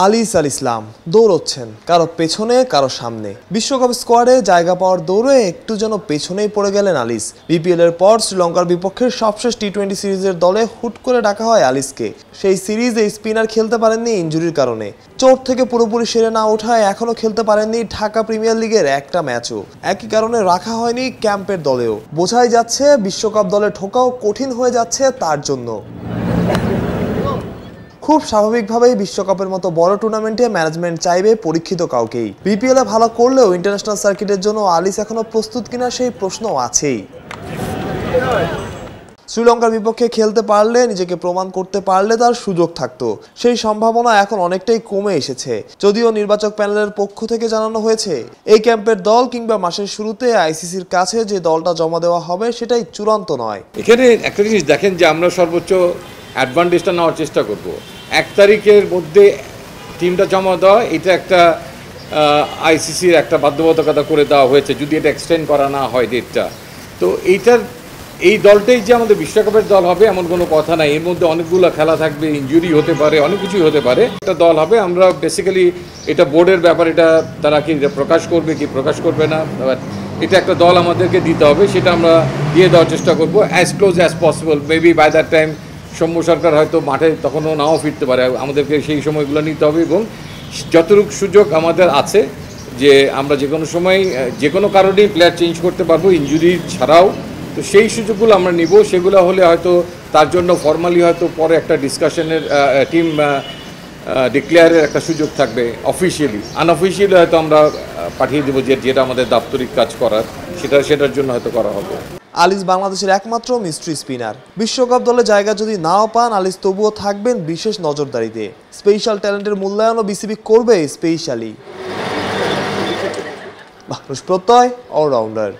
আলিস আল ইসলাম দৌড়চ্ছেন কারো পেছনে কারো সামনে। বিশ্বকাপ স্কোয়াডে জায়গা পাওয়ার দৌড়ে একটু যেন পেছনেই পড়ে গেলেন আলিস। বিপিএল এর পর শ্রীলঙ্কার বিপক্ষে সবশেষ টি-20 সিরিজের দলে হুট করে ডাকা হয় আলিসকে। সেই সিরিজে স্পিনার খেলতে পারেননি ইনজুরির কারণে। চোট থেকে পুরোপুরি সেরে না ওঠায় এখনো খেলতে পারেননি ঢাকা প্রিমিয়ার লিগের একটা ম্যাচও। একই কারণে রাখা হয়নি ক্যাম্পের দলেও। বোঝাই যাচ্ছে বিশ্বকাপ দলে ঢোকাও কঠিন হয়ে যাচ্ছে তার জন্য। খুব স্বাভাবিকভাবেই বিশ্বকাপের মতো বড় টুর্নামেন্টে ম্যানেজমেন্ট চাইবে পরীক্ষিত কাউকেই। বিপিএল এ ভালো করলেও ইন্টারন্যাশনাল সার্কিটের জন্য আলিস এখনো প্রস্তুত কিনা সেই প্রশ্ন আছেই। শ্রীলঙ্কার বিপক্ষে খেলতে পারলে, নিজেকে প্রমাণ করতে পারলে তার সুযোগ থাকতো। সেই সম্ভাবনা এখন অনেকটাই কমে এসেছে। যদিও নির্বাচক প্যানেলের পক্ষ থেকে জানানো হয়েছে, এই ক্যাম্পের দল কিংবা মাসের শুরুতে আইসিসির কাছে যে দলটা জমা দেওয়া হবে সেটাই চূড়ান্ত নয়। এখানে একটা জিনিস দেখেন যে আমরা সর্বোচ্চ অ্যাডভান্টেজটা নেওয়ার চেষ্টা করব। 1 তারিখের মধ্যে টিমটা জমা দেওয়া, এটা একটা আইসিসির একটা বাধ্যবাধকতা করে দেওয়া হয়েছে, যদি এটা এক্সটেন্ড করা না হয় ডেটটা। তো এই দলটাই যে আমাদের বিশ্বকাপের দল হবে এমন কোনো কথা নাই। এর মধ্যে অনেকগুলো খেলা থাকবে, ইনজুরি হতে পারে, অনেক কিছুই হতে পারে। একটা দল হবে। আমরা বেসিক্যালি এটা বোর্ডের ব্যাপার, এটা তারা কি প্রকাশ করবে কি প্রকাশ করবে না, এটা একটা দল আমাদেরকে দিতে হবে, সেটা আমরা দিয়ে দেওয়ার চেষ্টা করবো as close as possible. Maybe by that time Soumya Sarkar হয়তো মাঠে তখনও নাও ফিরতে পারে। আমাদেরকে সেই সময়গুলো নিতে হবে এবং যতটুকু সুযোগ আমাদের আছে যে আমরা যে কোনো সময় যে কোনো কারণেই প্লেয়ার চেঞ্জ করতে পারবো, ইনজুরি ছাড়াও। তো সেই সুযোগগুলো আমরা নিব। সেগুলো হলে হয়তো তার জন্য ফর্মালি হয়তো পরে একটা ডিসকাশনের টিম ডিক্লেয়ারের একটা সুযোগ থাকবে। অফিসিয়ালি আনঅফিসিয়ালি হয়তো আমরা পাঠিয়ে দেবো যেটা আমাদের দাপ্তরিক কাজ করার, সেটার জন্য হয়তো করা হবে। আলিস বাংলাদেশের একমাত্র মিস্ট্রি স্পিনার। বিশ্বকাপ দলে জায়গা যদি নাও পান, আলিস তবুও থাকবেন বিশেষ নজরদারিতে। স্পেশাল ট্যালেন্টের মূল্যায়নও বিসিবি করবে স্পেশালি। প্রত্যয় অলরাউন্ডার।